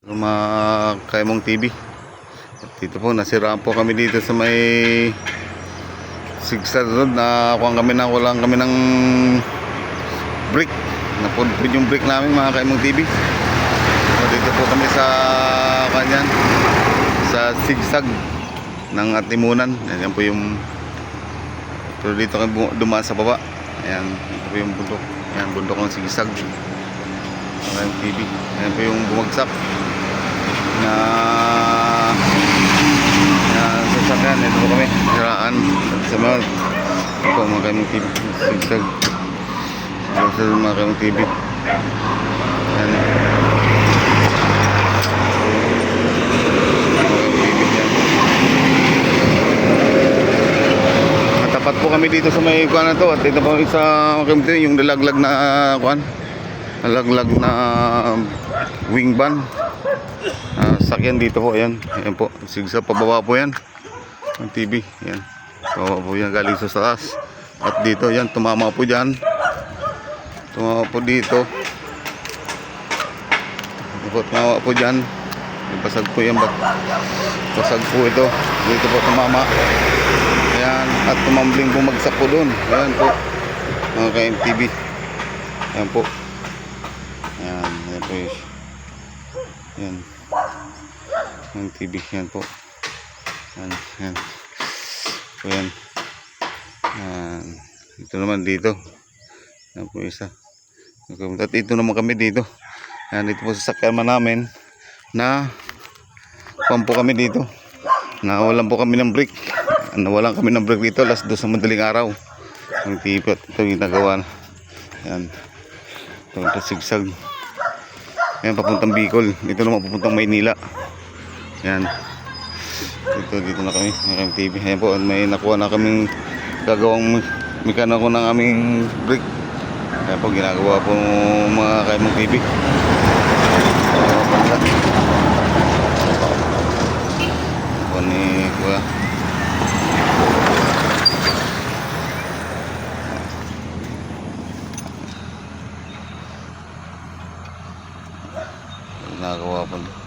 Kaimong TV. At dito po, nasiraan po kami dito sa may Sigsag Road. Walang kami ng brick. Napudpud yung brick namin, mga Kaimong TV. So, dito po kami sa Sigsag ng Atimunan. Ayan po yung, pero dito kami dumaan sa baba. Ayan, dito po yung bundok. Ayan, bundok ng Sigsag. Kaimong TV. Ayan po yung bumagsak na sasakyan. Ito po kami siraan sa mga ito, mga Kaimong TV. Sigsag sa mga Kaimong TV. Ayan, matapat po kami dito sa may kuan na to. At ito po sa mga Kaimong TV, yung lalaglag na kuan, lalaglag na wing van. Sakyan dito po, ayan. Ayan po, Sigsag pababa po yan ang TV, ayan, pababa po yan galing sa taas. At dito, ayan, tumama po dyan, tumama po dito, tumama po dyan, basag po yan, basag po ito, dito po tumama, ayan, at tumambling bumagsak po doon. Ayan po, mga ka-MTV, ayan po, ayan, ayan po yun. Ayan ang TV, yan po. Yan, yan. So, yan. Ito naman dito. Yan po isa. At ito naman kami dito. Yan, dito po sa sakyan namin na pampo kami dito. Nawalan po kami ng brake. Nawalan kami ng brake dito. Last do sa madaling araw. Ang TV at ito ginagawa na. Yan. Ito Sigsag. Yan, papuntang Bicol. Ito naman papuntang Maynila. Yan. Dito na kami, ng TV. Ayan po, may nakuha na kaming gagawang mekaniko ng aming brake. Ayan po, ginagawa po mga Kaimong TV. Ito ni Kuya. Ginagawa po.